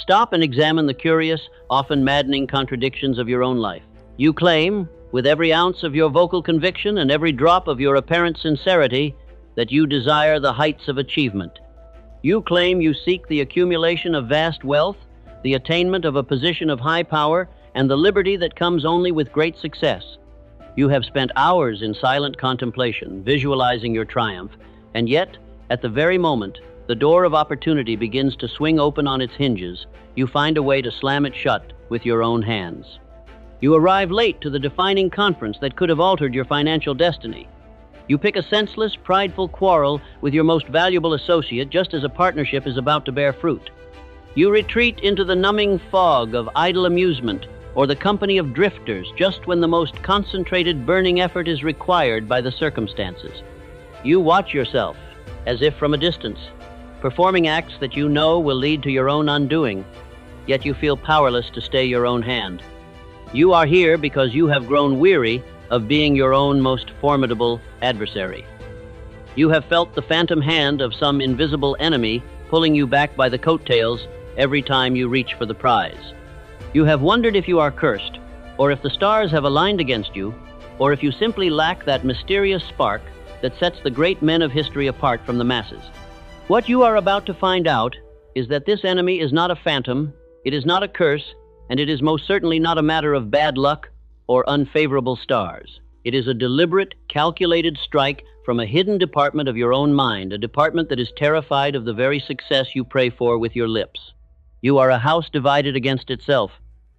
Stop and examine the curious, often maddening contradictions of your own life. You claim, with every ounce of your vocal conviction and every drop of your apparent sincerity, that you desire the heights of achievement. You claim you seek the accumulation of vast wealth, the attainment of a position of high power, and the liberty that comes only with great success. You have spent hours in silent contemplation, visualizing your triumph, and yet, at the very moment the door of opportunity begins to swing open on its hinges, you find a way to slam it shut with your own hands. You arrive late to the defining conference that could have altered your financial destiny. You pick a senseless, prideful quarrel with your most valuable associate just as a partnership is about to bear fruit. You retreat into the numbing fog of idle amusement or the company of drifters just when the most concentrated burning effort is required by the circumstances. You watch yourself, as if from a distance, performing acts that you know will lead to your own undoing, yet you feel powerless to stay your own hand. You are here because you have grown weary of being your own most formidable adversary. You have felt the phantom hand of some invisible enemy pulling you back by the coattails every time you reach for the prize. You have wondered if you are cursed, or if the stars have aligned against you, or if you simply lack that mysterious spark that sets the great men of history apart from the masses. What you are about to find out is that this enemy is not a phantom, it is not a curse, and it is most certainly not a matter of bad luck or unfavorable stars. It is a deliberate, calculated strike from a hidden department of your own mind, a department that is terrified of the very success you pray for with your lips. You are a house divided against itself,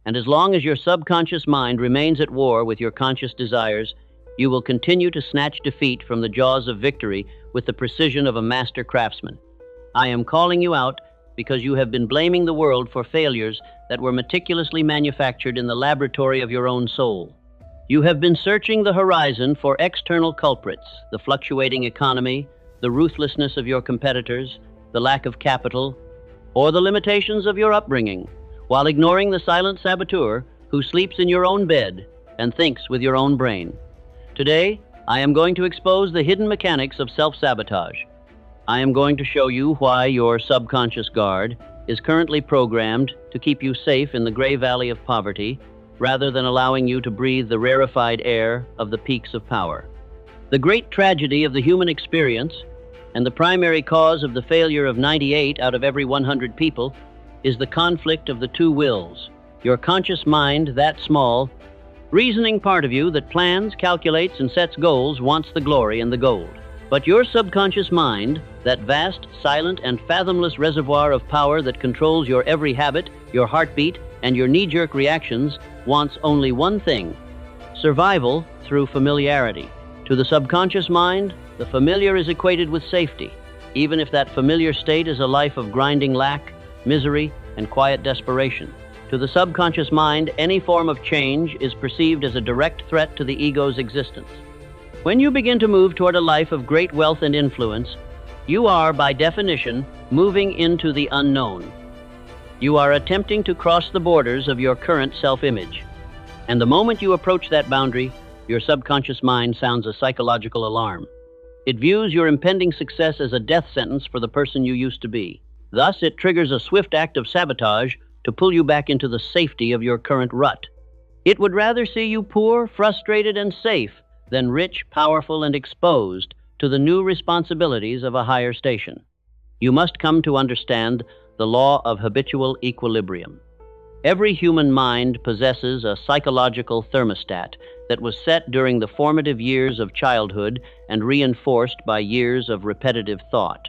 and as long as your subconscious mind remains at war with your conscious desires, you will continue to snatch defeat from the jaws of victory with the precision of a master craftsman. I am calling you out because you have been blaming the world for failures that were meticulously manufactured in the laboratory of your own soul. You have been searching the horizon for external culprits, the fluctuating economy, the ruthlessness of your competitors, the lack of capital, or the limitations of your upbringing, while ignoring the silent saboteur who sleeps in your own bed and thinks with your own brain. Today, I am going to expose the hidden mechanics of self-sabotage. I am going to show you why your subconscious guard is currently programmed to keep you safe in the gray valley of poverty, rather than allowing you to breathe the rarefied air of the peaks of power. The great tragedy of the human experience, and the primary cause of the failure of 98 out of every 100 people, is the conflict of the two wills. Your conscious mind, that small, reasoning part of you that plans, calculates, and sets goals, wants the glory and the gold. But your subconscious mind, that vast, silent, and fathomless reservoir of power that controls your every habit, your heartbeat, and your knee-jerk reactions, wants only one thing: survival through familiarity. To the subconscious mind, the familiar is equated with safety, even if that familiar state is a life of grinding lack, misery, and quiet desperation. To the subconscious mind, any form of change is perceived as a direct threat to the ego's existence. When you begin to move toward a life of great wealth and influence, you are, by definition, moving into the unknown. You are attempting to cross the borders of your current self-image. And the moment you approach that boundary, your subconscious mind sounds a psychological alarm. It views your impending success as a death sentence for the person you used to be. Thus, it triggers a swift act of sabotage to pull you back into the safety of your current rut. It would rather see you poor, frustrated, and safe than rich, powerful, and exposed to the new responsibilities of a higher station. You must come to understand the law of habitual equilibrium. Every human mind possesses a psychological thermostat that was set during the formative years of childhood and reinforced by years of repetitive thought.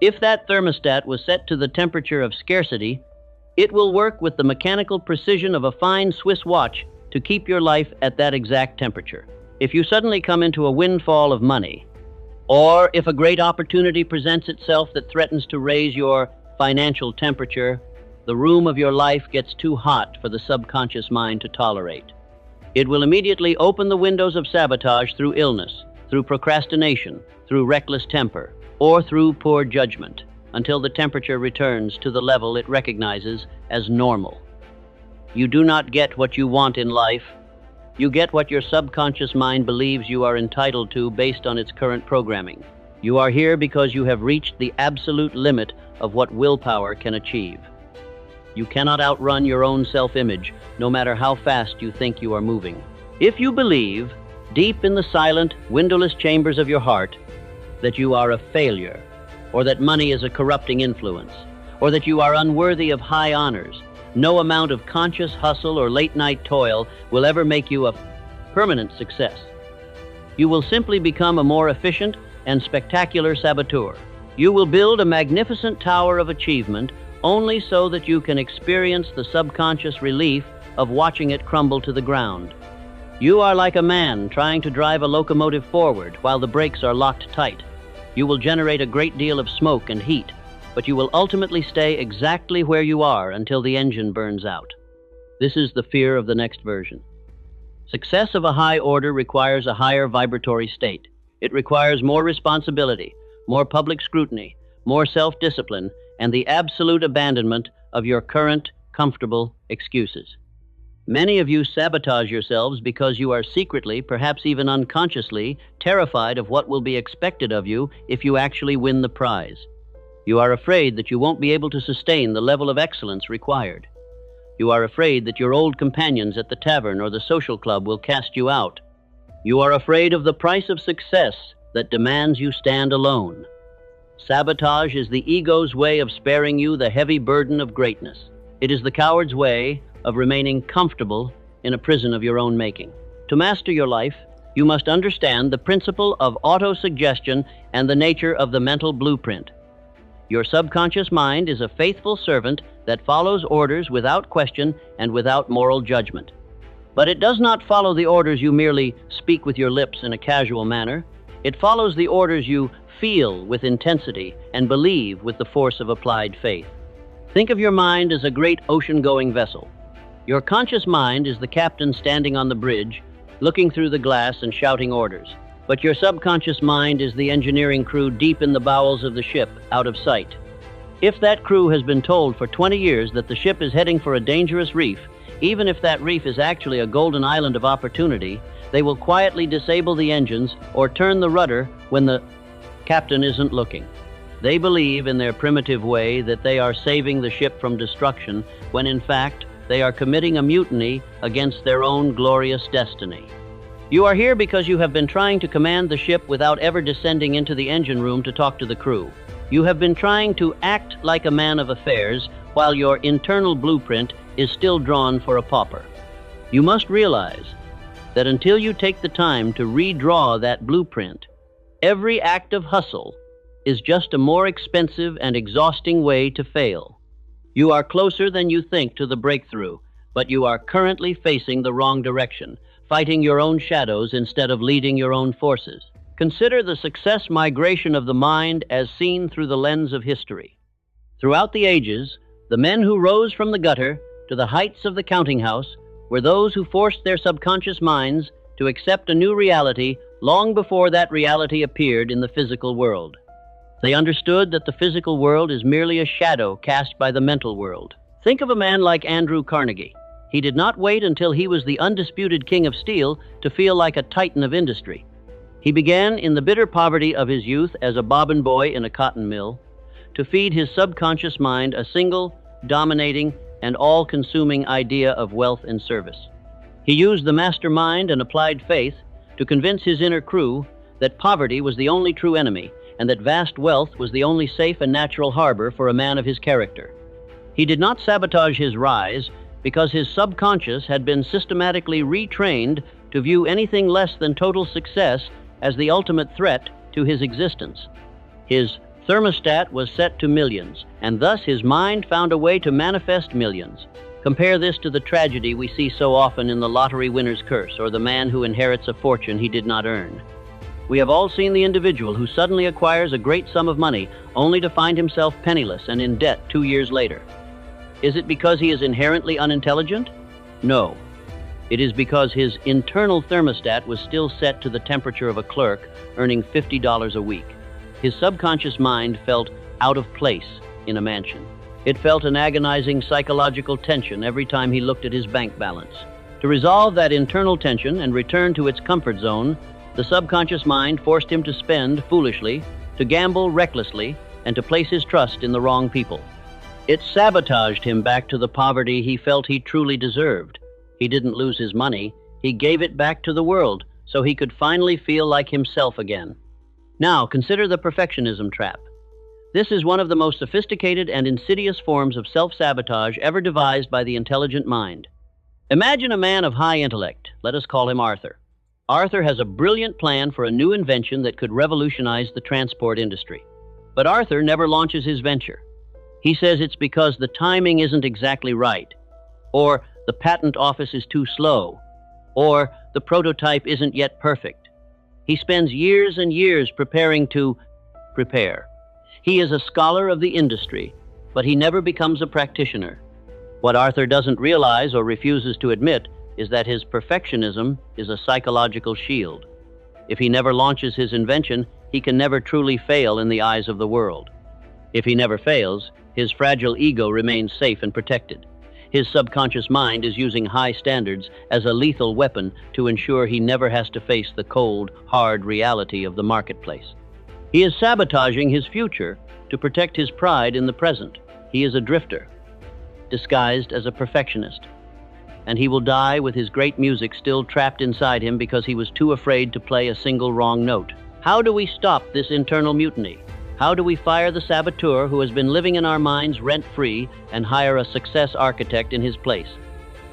If that thermostat was set to the temperature of scarcity, it will work with the mechanical precision of a fine Swiss watch to keep your life at that exact temperature. If you suddenly come into a windfall of money, or if a great opportunity presents itself that threatens to raise your financial temperature, the room of your life gets too hot for the subconscious mind to tolerate. It will immediately open the windows of sabotage through illness, through procrastination, through reckless temper, or through poor judgment, until the temperature returns to the level it recognizes as normal. You do not get what you want in life. You get what your subconscious mind believes you are entitled to based on its current programming. You are here because you have reached the absolute limit of what willpower can achieve. You cannot outrun your own self-image, no matter how fast you think you are moving. If you believe, deep in the silent, windowless chambers of your heart, that you are a failure, or that money is a corrupting influence, or that you are unworthy of high honors, no amount of conscious hustle or late-night toil will ever make you a permanent success. You will simply become a more efficient and spectacular saboteur. You will build a magnificent tower of achievement only so that you can experience the subconscious relief of watching it crumble to the ground. You are like a man trying to drive a locomotive forward while the brakes are locked tight. You will generate a great deal of smoke and heat, but you will ultimately stay exactly where you are until the engine burns out. This is the fear of the next version. Success of a high order requires a higher vibratory state. It requires more responsibility, more public scrutiny, more self-discipline, and the absolute abandonment of your current, comfortable excuses. Many of you sabotage yourselves because you are secretly, perhaps even unconsciously, terrified of what will be expected of you if you actually win the prize. You are afraid that you won't be able to sustain the level of excellence required. You are afraid that your old companions at the tavern or the social club will cast you out. You are afraid of the price of success that demands you stand alone. Sabotage is the ego's way of sparing you the heavy burden of greatness. It is the coward's way of remaining comfortable in a prison of your own making. To master your life, you must understand the principle of auto-suggestion and the nature of the mental blueprint. Your subconscious mind is a faithful servant that follows orders without question and without moral judgment. But it does not follow the orders you merely speak with your lips in a casual manner. It follows the orders you feel with intensity and believe with the force of applied faith. Think of your mind as a great ocean-going vessel. Your conscious mind is the captain standing on the bridge, looking through the glass and shouting orders. But your subconscious mind is the engineering crew deep in the bowels of the ship, out of sight. If that crew has been told for 20 years that the ship is heading for a dangerous reef, even if that reef is actually a golden island of opportunity, they will quietly disable the engines or turn the rudder when the captain isn't looking. They believe in their primitive way that they are saving the ship from destruction, when in fact they are committing a mutiny against their own glorious destiny. You are here because you have been trying to command the ship without ever descending into the engine room to talk to the crew. You have been trying to act like a man of affairs while your internal blueprint is still drawn for a pauper. You must realize that until you take the time to redraw that blueprint, every act of hustle is just a more expensive and exhausting way to fail. You are closer than you think to the breakthrough, but you are currently facing the wrong direction, fighting your own shadows instead of leading your own forces. Consider the success migration of the mind as seen through the lens of history. Throughout the ages, the men who rose from the gutter to the heights of the counting house were those who forced their subconscious minds to accept a new reality long before that reality appeared in the physical world. They understood that the physical world is merely a shadow cast by the mental world. Think of a man like Andrew Carnegie. He did not wait until he was the undisputed king of steel to feel like a titan of industry. He began in the bitter poverty of his youth as a bobbin boy in a cotton mill to feed his subconscious mind a single, dominating, and all-consuming idea of wealth and service. He used the mastermind and applied faith to convince his inner crew that poverty was the only true enemy and that vast wealth was the only safe and natural harbor for a man of his character. He did not sabotage his rise because his subconscious had been systematically retrained to view anything less than total success as the ultimate threat to his existence. His thermostat was set to millions, and thus his mind found a way to manifest millions. Compare this to the tragedy we see so often in the lottery winner's curse, or the man who inherits a fortune he did not earn. We have all seen the individual who suddenly acquires a great sum of money only to find himself penniless and in debt 2 years later. Is it because he is inherently unintelligent? No. It is because his internal thermostat was still set to the temperature of a clerk earning $50 a week. His subconscious mind felt out of place in a mansion. It felt an agonizing psychological tension every time he looked at his bank balance. To resolve that internal tension and return to its comfort zone, the subconscious mind forced him to spend foolishly, to gamble recklessly, and to place his trust in the wrong people. It sabotaged him back to the poverty he felt he truly deserved. He didn't lose his money, he gave it back to the world so he could finally feel like himself again. Now, consider the perfectionism trap. This is one of the most sophisticated and insidious forms of self-sabotage ever devised by the intelligent mind. Imagine a man of high intellect. Let us call him Arthur. Arthur has a brilliant plan for a new invention that could revolutionize the transport industry. But Arthur never launches his venture. He says it's because the timing isn't exactly right, or the patent office is too slow, or the prototype isn't yet perfect. He spends years and years preparing to prepare. He is a scholar of the industry, but he never becomes a practitioner. What Arthur doesn't realize or refuses to admit is that his perfectionism is a psychological shield. If he never launches his invention, he can never truly fail in the eyes of the world. If he never fails, his fragile ego remains safe and protected. His subconscious mind is using high standards as a lethal weapon to ensure he never has to face the cold, hard reality of the marketplace. He is sabotaging his future to protect his pride in the present. He is a drifter, disguised as a perfectionist. And he will die with his great music still trapped inside him because he was too afraid to play a single wrong note. How do we stop this internal mutiny? How do we fire the saboteur who has been living in our minds rent-free and hire a success architect in his place?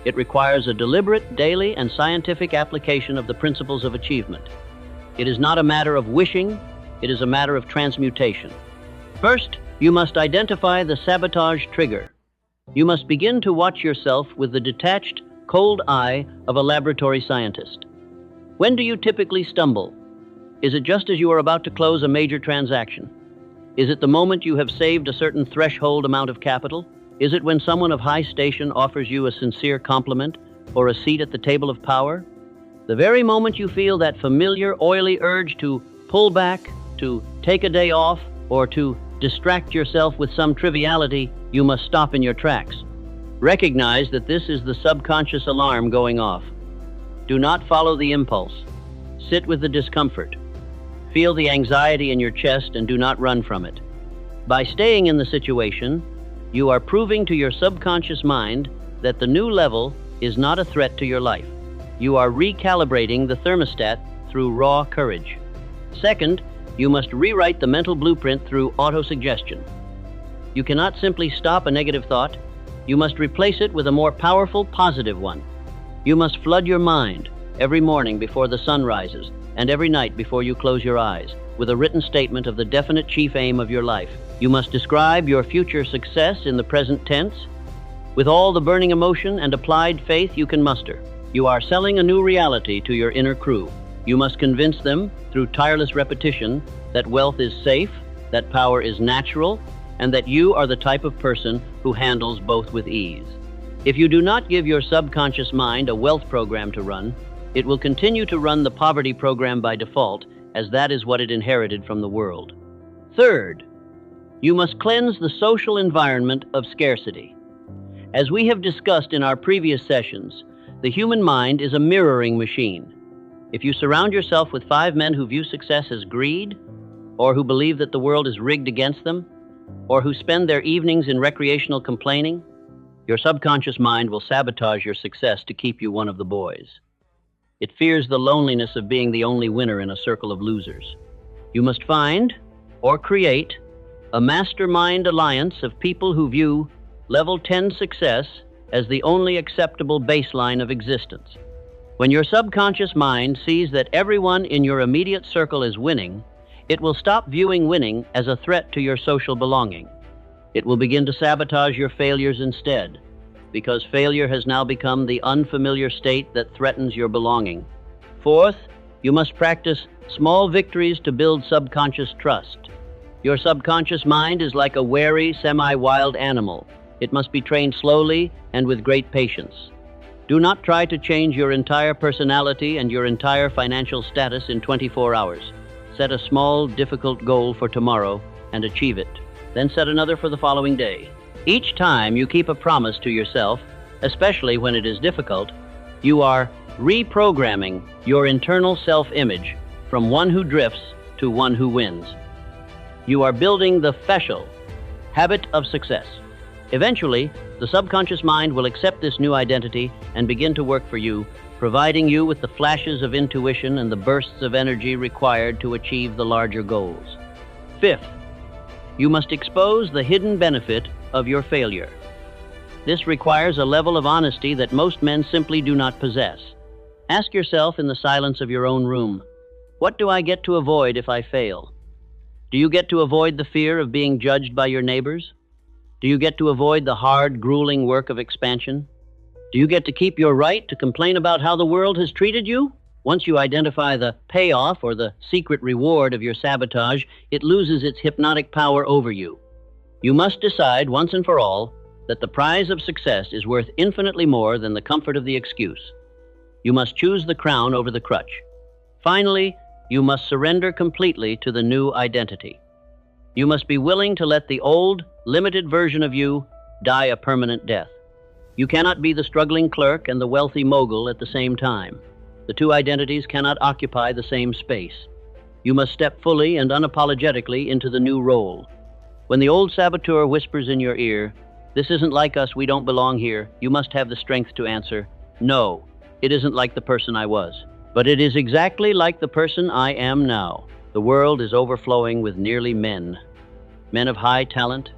It requires a deliberate, daily, and scientific application of the principles of achievement. It is not a matter of wishing, it is a matter of transmutation. First, you must identify the sabotage trigger. You must begin to watch yourself with the detached, cold eye of a laboratory scientist. When do you typically stumble? Is it just as you are about to close a major transaction? Is it the moment you have saved a certain threshold amount of capital? Is it when someone of high station offers you a sincere compliment or a seat at the table of power? The very moment you feel that familiar, oily urge to pull back, to take a day off, or to distract yourself with some triviality, you must stop in your tracks. Recognize that this is the subconscious alarm going off. Do not follow the impulse. Sit with the discomfort. Feel the anxiety in your chest and do not run from it. By staying in the situation, you are proving to your subconscious mind that the new level is not a threat to your life. You are recalibrating the thermostat through raw courage. Second, you must rewrite the mental blueprint through autosuggestion. You cannot simply stop a negative thought. You must replace it with a more powerful, positive one. You must flood your mind every morning before the sun rises and every night before you close your eyes with a written statement of the definite chief aim of your life. You must describe your future success in the present tense with all the burning emotion and applied faith you can muster. You are selling a new reality to your inner crew. You must convince them through tireless repetition that wealth is safe, that power is natural, and that you are the type of person who handles both with ease. If you do not give your subconscious mind a wealth program to run, it will continue to run the poverty program by default, as that is what it inherited from the world. Third, you must cleanse the social environment of scarcity. As we have discussed in our previous sessions, the human mind is a mirroring machine. If you surround yourself with 5 men who view success as greed, or who believe that the world is rigged against them, or who spend their evenings in recreational complaining, your subconscious mind will sabotage your success to keep you one of the boys. It fears the loneliness of being the only winner in a circle of losers. You must find, or create, a mastermind alliance of people who view level 10 success as the only acceptable baseline of existence. When your subconscious mind sees that everyone in your immediate circle is winning, it will stop viewing winning as a threat to your social belonging. It will begin to sabotage your failures instead, because failure has now become the unfamiliar state that threatens your belonging. Fourth, you must practice small victories to build subconscious trust. Your subconscious mind is like a wary, semi-wild animal. It must be trained slowly and with great patience. Do not try to change your entire personality and your entire financial status in 24 hours. Set a small, difficult goal for tomorrow and achieve it. Then set another for the following day. Each time you keep a promise to yourself, especially when it is difficult, you are reprogramming your internal self-image from one who drifts to one who wins. You are building the habit of success. Eventually, the subconscious mind will accept this new identity and begin to work for you, providing you with the flashes of intuition and the bursts of energy required to achieve the larger goals. Fifth, you must expose the hidden benefit of your failure. This requires a level of honesty that most men simply do not possess. Ask yourself in the silence of your own room, what do I get to avoid if I fail? Do you get to avoid the fear of being judged by your neighbors? Do you get to avoid the hard, grueling work of expansion? Do you get to keep your right to complain about how the world has treated you? Once you identify the payoff or the secret reward of your sabotage, it loses its hypnotic power over you. You must decide once and for all that the prize of success is worth infinitely more than the comfort of the excuse. You must choose the crown over the crutch. Finally, you must surrender completely to the new identity. You must be willing to let the old, limited version of you die a permanent death. You cannot be the struggling clerk and the wealthy mogul at the same time. The two identities cannot occupy the same space. You must step fully and unapologetically into the new role. When the old saboteur whispers in your ear, "This isn't like us, we don't belong here," you must have the strength to answer, "No, it isn't like the person I was, but it is exactly like the person I am now." The world is overflowing with nearly men. Men of high talent,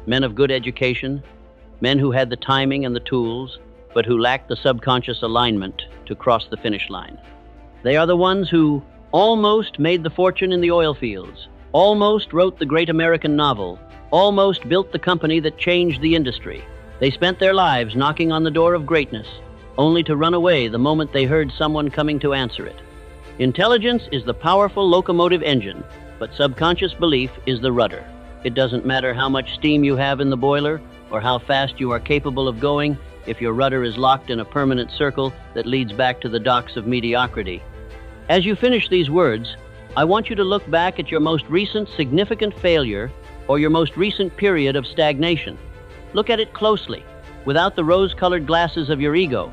men of good education, men who had the timing and the tools, but who lacked the subconscious alignment to cross the finish line. They are the ones who almost made the fortune in the oil fields, almost wrote the great American novel, almost built the company that changed the industry. They spent their lives knocking on the door of greatness, only to run away the moment they heard someone coming to answer it. Intelligence is the powerful locomotive engine, but subconscious belief is the rudder. It doesn't matter how much steam you have in the boiler or how fast you are capable of going if your rudder is locked in a permanent circle that leads back to the docks of mediocrity. As you finish these words, I want you to look back at your most recent significant failure or your most recent period of stagnation. Look at it closely, without the rose-colored glasses of your ego.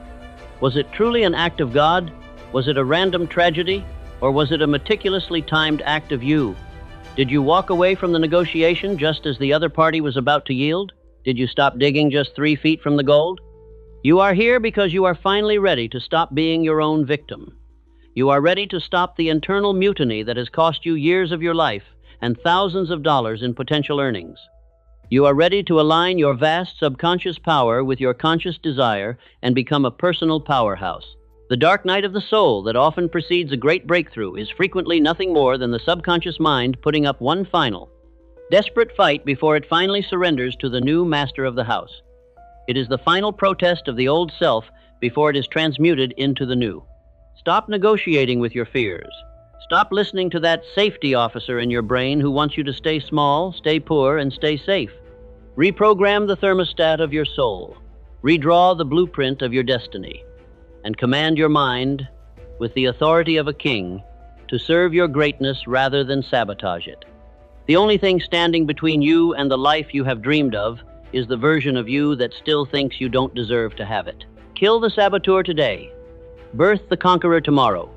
Was it truly an act of God? Was it a random tragedy? Or was it a meticulously timed act of you? Did you walk away from the negotiation just as the other party was about to yield? Did you stop digging just 3 feet from the gold? You are here because you are finally ready to stop being your own victim. You are ready to stop the internal mutiny that has cost you years of your life and thousands of dollars in potential earnings. You are ready to align your vast subconscious power with your conscious desire and become a personal powerhouse. The dark night of the soul that often precedes a great breakthrough is frequently nothing more than the subconscious mind putting up one final, desperate fight before it finally surrenders to the new master of the house. It is the final protest of the old self before it is transmuted into the new. Stop negotiating with your fears. Stop listening to that safety officer in your brain who wants you to stay small, stay poor, and stay safe. Reprogram the thermostat of your soul. Redraw the blueprint of your destiny. And command your mind, with the authority of a king, to serve your greatness rather than sabotage it. The only thing standing between you and the life you have dreamed of is the version of you that still thinks you don't deserve to have it. Kill the saboteur today. Birth the conqueror tomorrow.